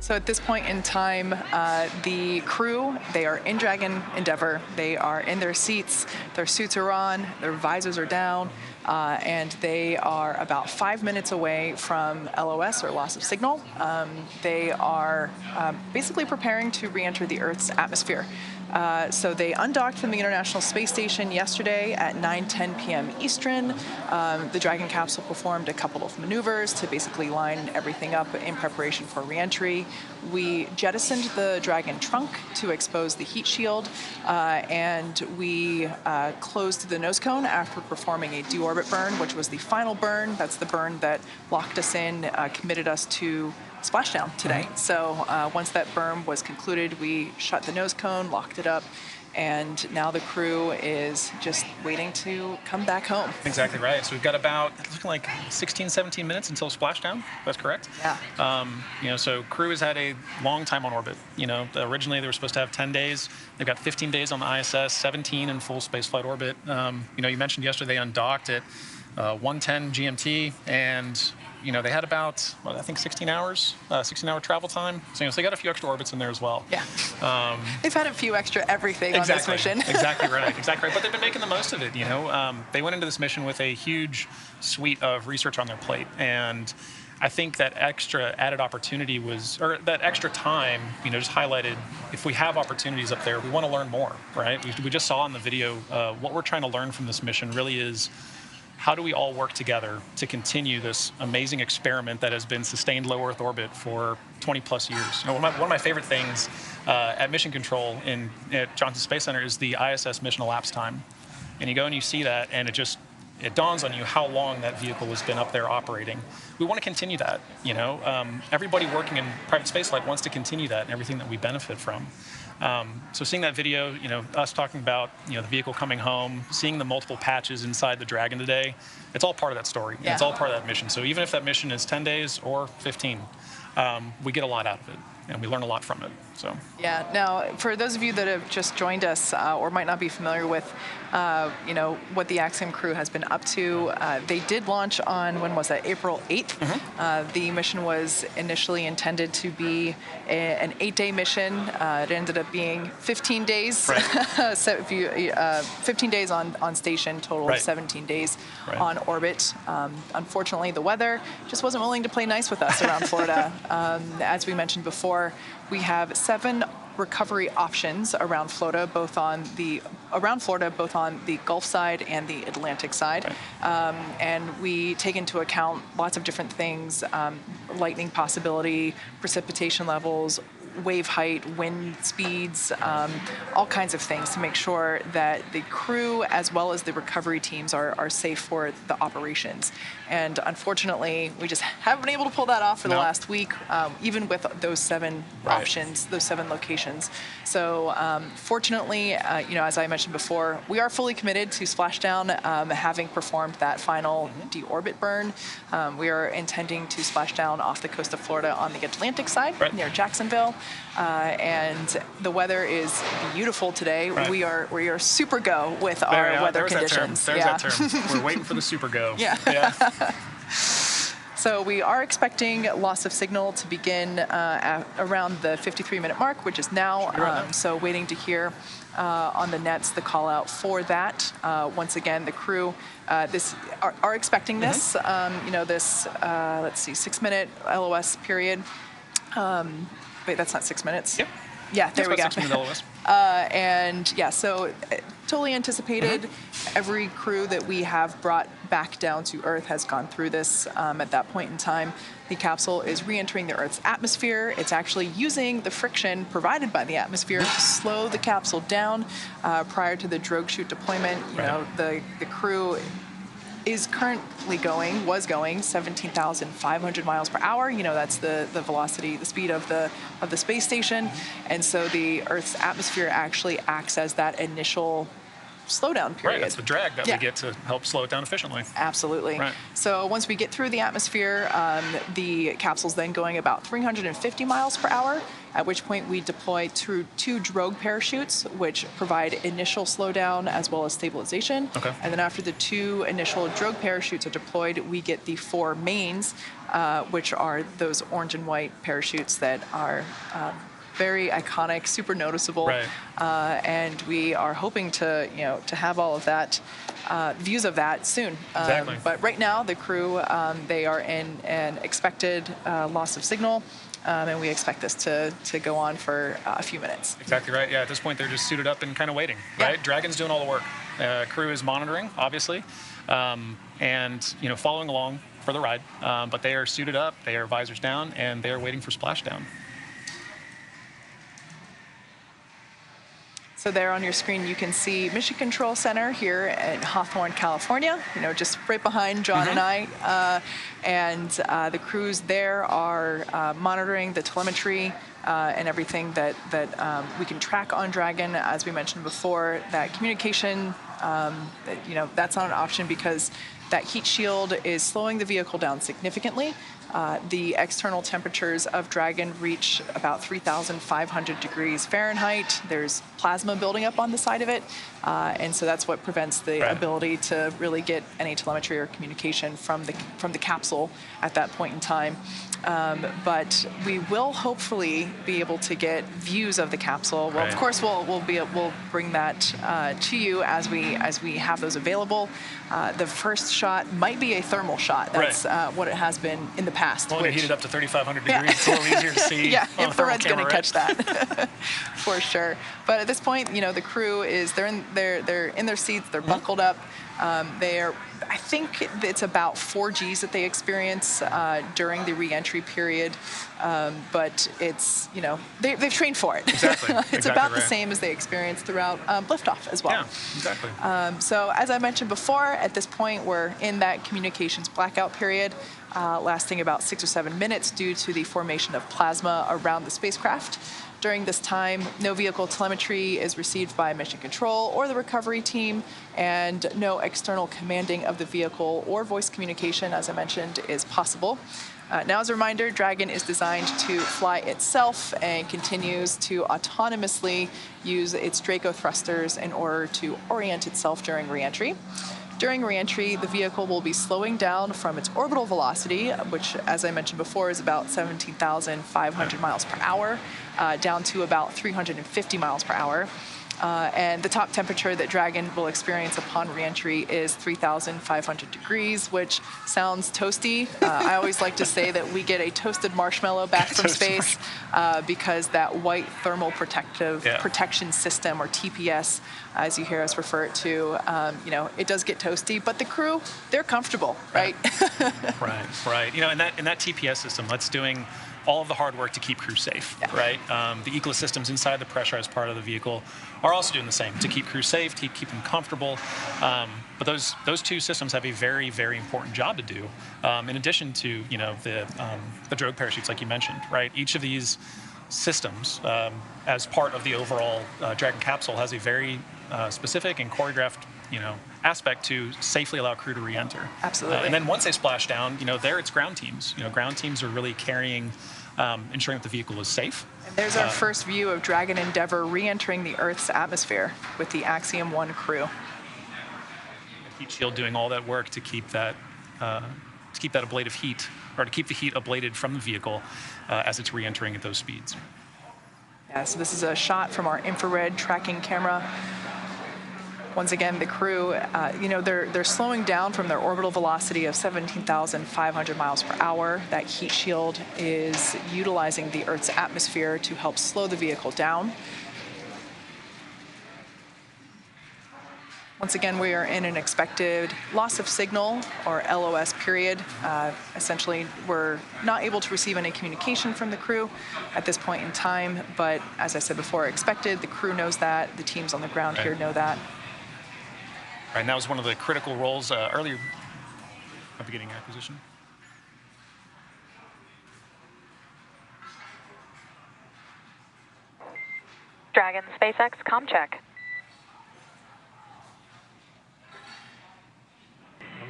So at this point in time, the crew, they are in Dragon Endeavour. They are in their seats. Their suits are on. Their visors are down. And they are about 5 minutes away from LOS, or loss of signal. They are basically preparing to re-enter the Earth's atmosphere. So they undocked from the International Space Station yesterday at 9:10 p.m. Eastern. The Dragon capsule performed a couple of maneuvers to basically line everything up in preparation for re-entry. We jettisoned the Dragon trunk to expose the heat shield, and we closed the nose cone after performing a deorbit burn, which was the final burn. That's the burn that locked us in, committed us to splashdown today. So once that burn was concluded, we shut the nose cone, locked it up, and now the crew is just waiting to come back home. Exactly right. So we've got about, it's looking like 16, 17 minutes until splashdown. That's correct? Yeah. So crew has had a long time on orbit. Originally they were supposed to have 10 days. They've got 15 days on the ISS, 17 in full spaceflight orbit. You mentioned yesterday they undocked at 1:10 GMT, and they had about, 16 hours, 16-hour travel time. So, they got a few extra orbits in there as well. Yeah. They've had a few extra everything on this mission. Exactly right. But they've been making the most of it, They went into this mission with a huge suite of research on their plate. And I think that extra added opportunity that extra time, just highlighted, if we have opportunities up there, we want to learn more, right? We just saw in the video, what we're trying to learn from this mission really is, how do we all work together to continue this amazing experiment that has been sustained low Earth orbit for 20 plus years? One of my favorite things at Mission Control at Johnson Space Center is the ISS mission elapsed time. And you go and you see that, and it dawns on you how long that vehicle has been up there operating. We want to continue that, you know. Everybody working in private spaceflight wants to continue that and everything that we benefit from. So seeing that video, you know, us talking about, you know, the vehicle coming home, seeing the multiple patches inside the Dragon today, it's all part of that story. Yeah. It's all part of that mission. So even if that mission is 10 days or 15, we get a lot out of it, and we learn a lot from it. So yeah. Now, for those of you that have just joined us or might not be familiar with, you know, what the Axiom crew has been up to, they did launch on, when was that? April 8th. The mission was initially intended to be an 8-day mission. It ended up being 15 days. Right. So if you 15 days on station, total of 17 days on orbit. Unfortunately, the weather just wasn't willing to play nice with us around Florida. As we mentioned before, we have 7 recovery options around Florida, both on the Gulf side and the Atlantic side. And we take into account lots of different things: lightning possibility, precipitation levels, wave height, wind speeds, all kinds of things to make sure that the crew as well as the recovery teams are safe for the operations. And unfortunately, we just haven't been able to pull that off for the last week, even with those 7 options, those 7 locations. So fortunately, you know, as I mentioned before, we are fully committed to splashdown, having performed that final deorbit burn. We are intending to splash down off the coast of Florida on the Atlantic side near Jacksonville. And the weather is beautiful today. We are super go with our weather conditions. There's that term. We're waiting for the super go. Yeah. So we are expecting loss of signal to begin around the 53-minute mark, which is now. So waiting to hear on the nets the call out for that. Once again, the crew are expecting this. You know, this let's see, 6-minute LOS period. Wait, that's not 6 minutes. Yep. Yeah, there we go. 6 minute LOS. And yeah, so totally anticipated. Every crew that we have brought back down to Earth has gone through this. At that point in time, the capsule is re-entering the Earth's atmosphere. It's actually using the friction provided by the atmosphere to slow the capsule down prior to the drogue chute deployment. You know, the crew is currently was going 17,500 miles per hour. You know, that's the velocity, the speed of the space station. And so the Earth's atmosphere actually acts as that initial slowdown period. Right, that's the drag that we get to help slow it down efficiently. Absolutely. Right. So once we get through the atmosphere, the capsule's then going about 350 miles per hour, at which point we deploy through 2 drogue parachutes, which provide initial slowdown as well as stabilization. And then after the 2 initial drogue parachutes are deployed, we get the 4 mains, which are those orange and white parachutes that are very iconic, super noticeable, and we are hoping to, you know, to have all of that, views of that soon. But right now, the crew, they are in an expected loss of signal, and we expect this to go on for a few minutes. Exactly right. Yeah, at this point, they're just suited up and kind of waiting. Right. Dragon's doing all the work. Crew is monitoring, obviously, and you know, following along for the ride. But they are suited up. They are visors down, and they are waiting for splashdown. So there on your screen, you can see Mission Control Center here in Hawthorne, California, you know, just right behind John and I. And the crews there are monitoring the telemetry and everything that we can track on Dragon. As we mentioned before, that communication, you know, that's not an option because that heat shield is slowing the vehicle down significantly. The external temperatures of Dragon reach about 3,500 degrees Fahrenheit. There's plasma building up on the side of it, and so that's what prevents the ability to really get any telemetry or communication from the capsule at that point in time. But we will hopefully be able to get views of the capsule. Well, of course, we'll bring that to you as we have those available. The first shot might be a thermal shot. That's what it has been in the past. Well, when you heat it up to 3,500 degrees, it's a little easier to see. Yeah, on a thermal infrared's going to camera, catch that for sure. But at this point, you know, the crew is they're in their seats, they're buckled up. I think it's about 4 Gs that they experience during the re-entry period, but it's, you know, they've trained for it. Exactly. It's about the same as they experience throughout liftoff as well. Yeah, exactly. So as I mentioned before, at this point we're in that communications blackout period, lasting about 6 or 7 minutes due to the formation of plasma around the spacecraft. During this time, no vehicle telemetry is received by mission control or the recovery team, and no external commanding of the vehicle or voice communication, as I mentioned, is possible. Now, as a reminder, Dragon is designed to fly itself and continues to autonomously use its Draco thrusters in order to orient itself during re-entry. During re-entry, the vehicle will be slowing down from its orbital velocity, which, as I mentioned before, is about 17,500 miles per hour, down to about 350 miles per hour. And the top temperature that Dragon will experience upon re-entry is 3,500 degrees, which sounds toasty. I always like to say that we get a toasted marshmallow back from space because that white thermal protection system, or TPS, as you hear us refer it to, you know, it does get toasty, but the crew, they're comfortable, right? Right. You know, and that TPS system, that's doing all of the hard work to keep crew safe, right? The ecosystems inside the pressurized part of the vehicle are also doing the same to keep crew safe, to keep them comfortable. But those two systems have a very, very important job to do. In addition to, you know, the drogue parachutes, like you mentioned, right? Each of these systems, as part of the overall Dragon capsule, has a very specific and choreographed, you know, aspect to safely allow crew to re-enter. Absolutely. And then once they splash down, you know, there it's ground teams. You know, ground teams are really carrying, ensuring that the vehicle is safe. And there's our first view of Dragon Endeavour re-entering the Earth's atmosphere with the Axiom 1 crew. Heat shield doing all that work to keep that ablative heat, or to keep the heat ablated from the vehicle as it's re-entering at those speeds. Yeah, so this is a shot from our infrared tracking camera. Once again, the crew, you know, they're slowing down from their orbital velocity of 17,500 miles per hour. That heat shield is utilizing the Earth's atmosphere to help slow the vehicle down. Once again, we are in an expected loss of signal, or LOS period. Essentially, we're not able to receive any communication from the crew at this point in time, but as I said before, expected. The crew knows that. The teams on the ground here know that. Right, and that was one of the critical roles earlier at beginning acquisition. Dragon SpaceX comm check.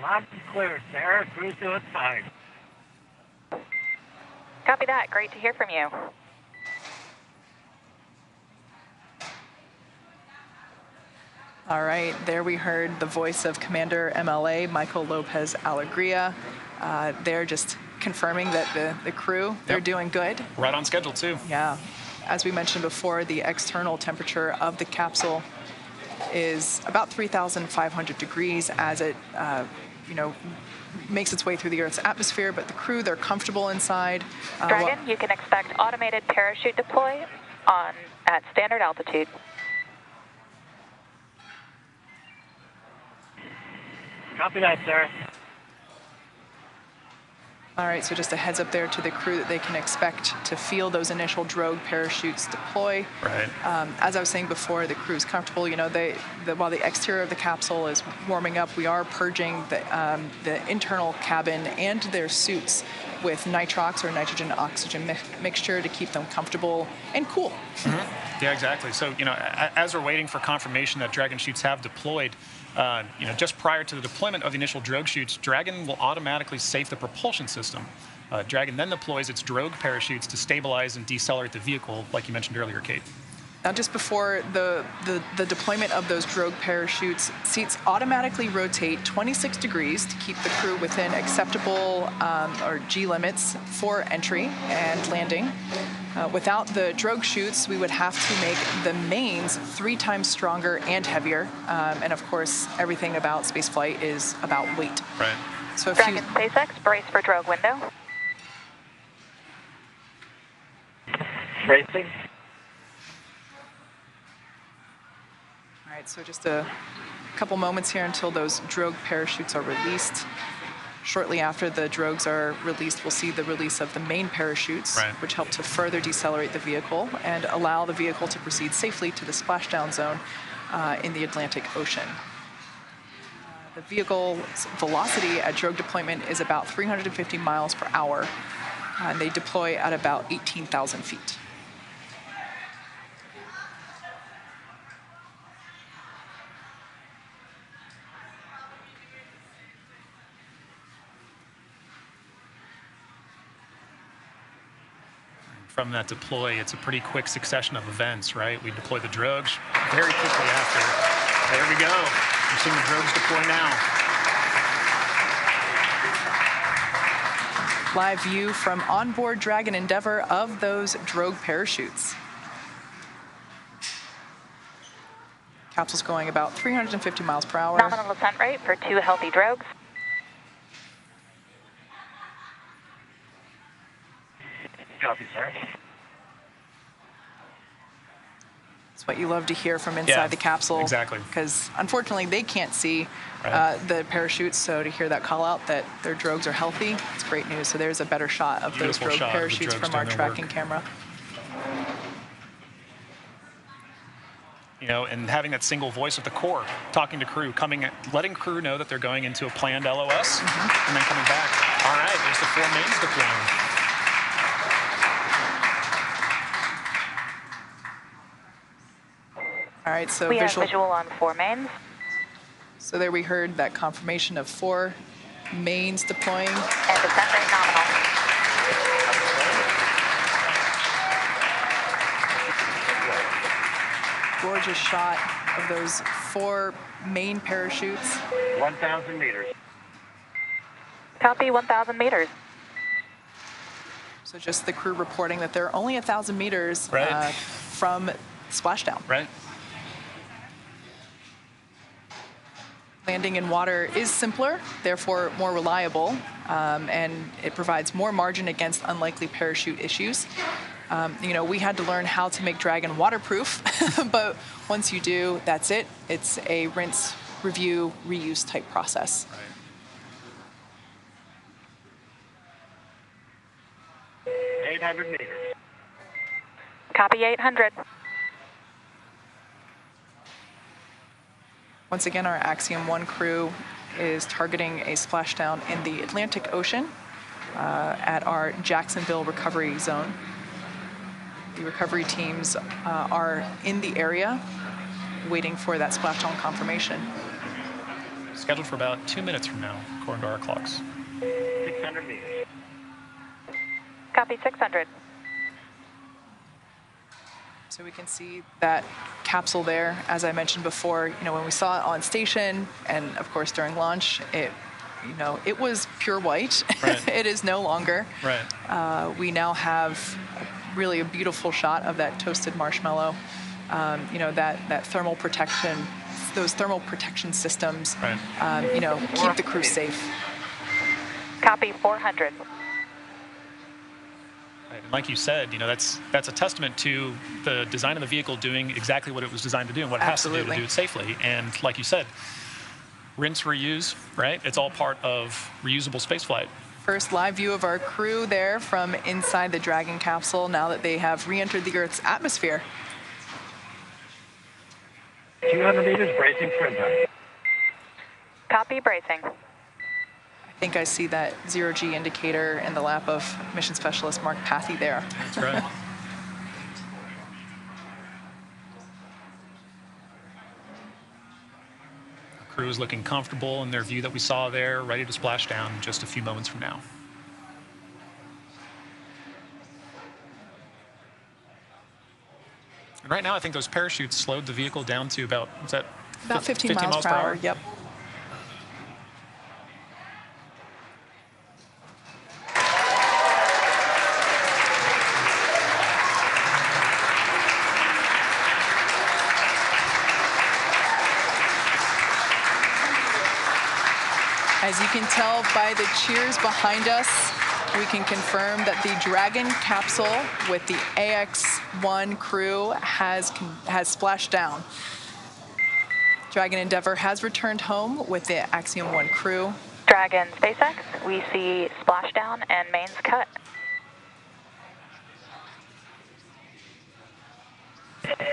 Loud and clear, Sarah. Crew's doing fine. Copy that. Great to hear from you. All right, there we heard the voice of Commander MLA Michael Lopez Alegria. They're just confirming that the crew, they're doing good. Right on schedule, too. Yeah. As we mentioned before, the external temperature of the capsule is about 3,500 degrees as it, you know, makes its way through the Earth's atmosphere, but the crew, they're comfortable inside. Dragon, you can expect automated parachute deploy at standard altitude. Copy that, sir. All right, so just a heads up there to the crew that they can expect to feel those initial drogue parachutes deploy. Right. As I was saying before, the crew's comfortable. You know, while the exterior of the capsule is warming up, we are purging the internal cabin and their suits with nitrox, or nitrogen-oxygen mixture, to keep them comfortable and cool. Mm-hmm. Yeah, exactly. So, you know, as we're waiting for confirmation that Dragon chutes have deployed, you know, just prior to the deployment of the initial drogue chutes, Dragon will automatically safe the propulsion system. Dragon then deploys its drogue parachutes to stabilize and decelerate the vehicle, like you mentioned earlier, Kate. Now, just before the deployment of those drogue parachutes, seats automatically rotate 26 degrees to keep the crew within acceptable or G limits for entry and landing. Without the drogue chutes, we would have to make the mains 3 times stronger and heavier. And of course, everything about spaceflight is about weight. Right. So Dragon SpaceX, brace for drogue window. Bracing. All right, so just a couple moments here until those drogue parachutes are released. Shortly after the drogues are released, we'll see the release of the main parachutes, which help to further decelerate the vehicle and allow the vehicle to proceed safely to the splashdown zone in the Atlantic Ocean. The vehicle's velocity at drogue deployment is about 350 miles per hour, and they deploy at about 18,000 feet. From that deploy, it's a pretty quick succession of events, right? We deploy the drogues very quickly after. There we go. We're seeing the drogues deploy now. Live view from onboard Dragon Endeavour of those drogue parachutes. Capsule's going about 350 miles per hour. Nominal ascent rate for 2 healthy drogues. Copy, sir. It's what you love to hear from inside the capsule. Exactly. Because unfortunately they can't see the parachutes, so to hear that call out that their drogues are healthy, it's great news. So there's a better shot of those drogue parachutes from our tracking camera. You know, and having that single voice of the Corps, talking to crew, letting crew know that they're going into a planned LOS, and then coming back. All right, there's the 4 mains deploying. All right, so we have visual on 4 mains. So there we heard that confirmation of 4 mains deploying. And descent rate nominal. Gorgeous shot of those 4 main parachutes. 1,000 meters. Copy, 1,000 meters. So just the crew reporting that they're only 1,000 meters from splashdown. Right. Landing in water is simpler, therefore more reliable, and it provides more margin against unlikely parachute issues. You know, we had to learn how to make Dragon waterproof, but once you do, that's it. It's a rinse, review, reuse type process. Right. 800 meters. Copy, 800. Once again, our Axiom 1 crew is targeting a splashdown in the Atlantic Ocean at our Jacksonville recovery zone. The recovery teams are in the area waiting for that splashdown confirmation. Scheduled for about 2 minutes from now, according to our clocks. 600 meters. Copy, 600. So we can see that capsule there, as I mentioned before, you know, when we saw it on station and of course during launch, it was pure white. Right. It is no longer. Right. We now have really a beautiful shot of that toasted marshmallow. You know, that thermal protection, those thermal protection systems, you know, keep the crew safe. Copy, 400. And like you said, you know, that's a testament to the design of the vehicle doing exactly what it was designed to do and what it has to do it safely. And like you said, rinse, reuse, right? It's all part of reusable spaceflight. First live view of our crew there from inside the Dragon capsule now that they have re-entered the Earth's atmosphere. 200 meters, bracing for impact. Copy, bracing. I think I see that 0G indicator in the lap of Mission Specialist Mark Pathy there. That's right. The crew is looking comfortable in their view that we saw there, ready to splash down just a few moments from now. And right now, I think those parachutes slowed the vehicle down to about, is that about 15 miles per hour? Yep. As you can tell by the cheers behind us, we can confirm that the Dragon capsule with the AX-1 crew has splashed down. Dragon Endeavour has returned home with the Axiom 1 crew. Dragon SpaceX, we see splashdown and mains cut.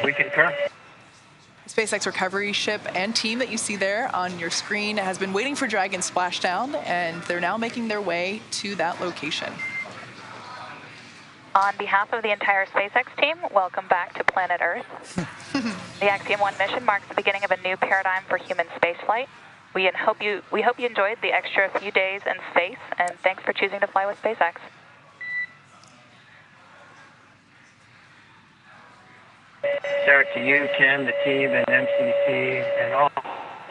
We concur. The SpaceX recovery ship and team that you see there on your screen has been waiting for Dragon splashdown, and they're now making their way to that location. On behalf of the entire SpaceX team, welcome back to planet Earth. The Axiom 1 mission marks the beginning of a new paradigm for human spaceflight. We hope you enjoyed the extra few days in space, and thanks for choosing to fly with SpaceX. Sarah, to you, Ken, the team, and MCC, and all the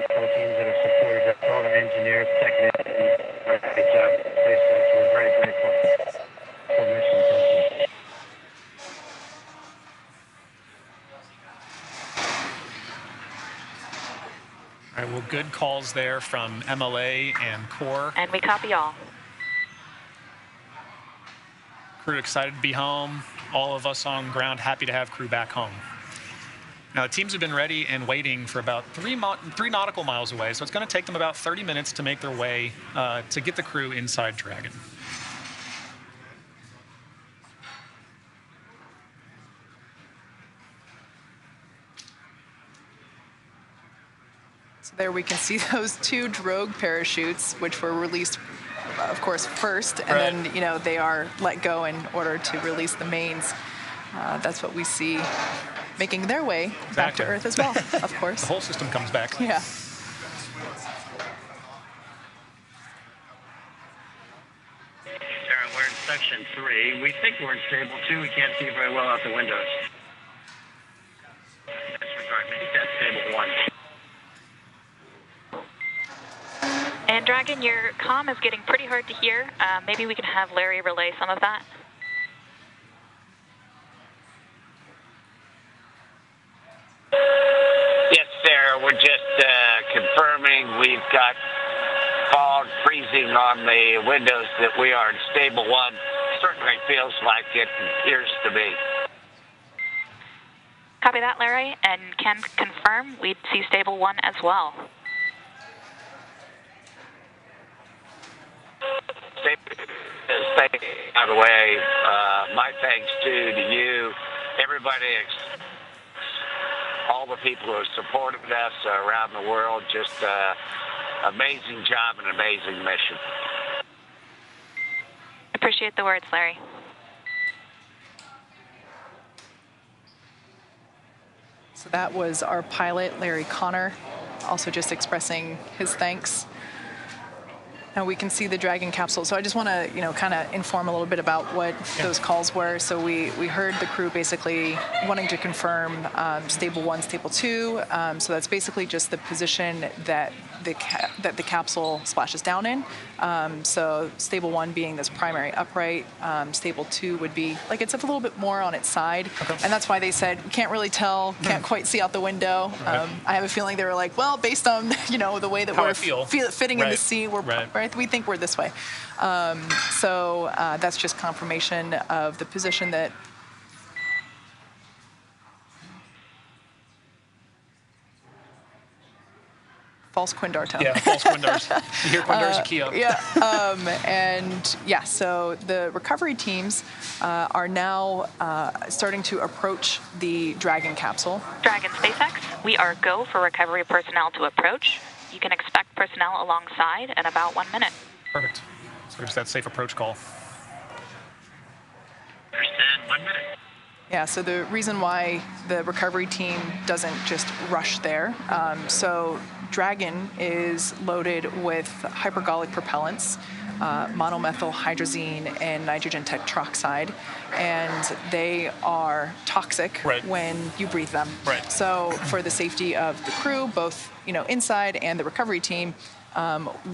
teams that have supported us, all the engineers, technicians, great job at SpaceX. We're very grateful for mission. Thank you. All right, well, good calls there from MLA and Core. And we copy all. Crew excited to be home. All of us on ground happy to have crew back home. Now, the teams have been ready and waiting for about 3 nautical miles away, so it's going to take them about 30 minutes to make their way to get the crew inside Dragon. So there we can see those 2 drogue parachutes, which were released, of course, first, and then, you know, they are let go in order to release the mains. That's what we see making their way back to Earth as well, of course. The whole system comes back. Yeah. Sarah, we're in section 3. We think we're in stable 2. We can't see very well out the windows. Disregard. Maybe that's stable 1. And Dragon, your comm is getting pretty hard to hear. Maybe we can have Larry relay some of that. Yes, Sarah, we're just confirming we've got fog freezing on the windows that we are in stable 1. Certainly feels like it appears to be. Copy that, Larry, and can confirm we'd see stable 1 as well. By the way, my thanks to you, everybody, all the people who have supported us around the world. Just amazing job and amazing mission. Appreciate the words, Larry. So that was our pilot, Larry Connor, also just expressing his thanks. Now we can see the Dragon capsule. So I just want to, kind of inform a little bit about what those calls were. So we heard the crew basically wanting to confirm stable 1, stable 2. So that's basically just the position that the capsule splashes down in. So stable 1 being this primary upright. Stable 2 would be like it's a little bit more on its side. Okay. And that's why they said, we can't really tell, can't quite see out the window. Right. I have a feeling they were like, well, based on, the way that How we're I feel. fitting in the sea, we're Right. we think we're this way. So that's just confirmation of the position that false Quindar tone. Yeah, false Quindars. You hear Quindars, you key up. Yeah, so the recovery teams are now starting to approach the Dragon capsule. Dragon SpaceX, we are go for recovery personnel to approach. You can expect personnel alongside in about 1 minute. Perfect. So just that safe approach call. Understand. 1 minute. Yeah, so the reason why the recovery team doesn't just rush there, so Dragon is loaded with hypergolic propellants, monomethyl hydrazine and nitrogen tetroxide, and they are toxic when you breathe them. Right. So for the safety of the crew, both inside and the recovery team,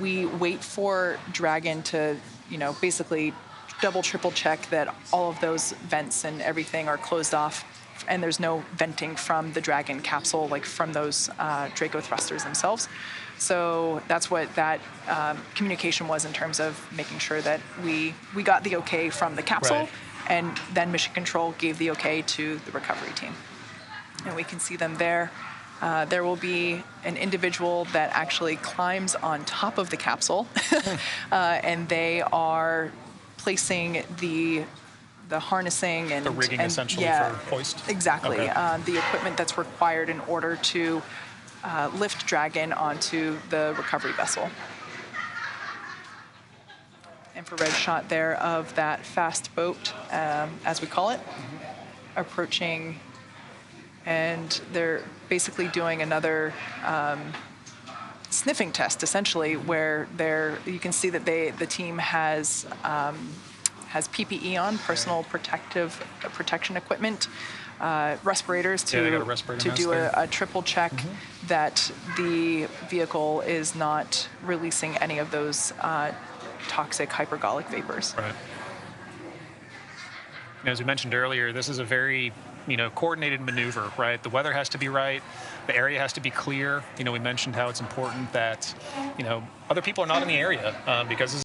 we wait for Dragon to basically double, triple check that all of those vents and everything are closed off and there's no venting from the Dragon capsule, like from those Draco thrusters themselves. So that's what that communication was in terms of making sure that we got the okay from the capsule, Right. and then Mission Control gave the okay to the recovery team. And we can see them there. There will be an individual that actually climbs on top of the capsule, and they are placing the harnessing and The rigging essentially yeah, for hoist? Exactly. Okay. The equipment that's required in order to lift Dragon onto the recovery vessel. Infrared shot there of that fast boat, as we call it, approaching, and they're basically doing another sniffing test, essentially, where you can see that the team has PPE on, personal protection equipment, respirators Yeah, they got a respirator mask do there. a triple check that the vehicle is not releasing any of those toxic hypergolic vapors. Right. As we mentioned earlier, this is a very coordinated maneuver, right? The weather has to be right. The area has to be clear. We mentioned how it's important that, other people are not in the area because this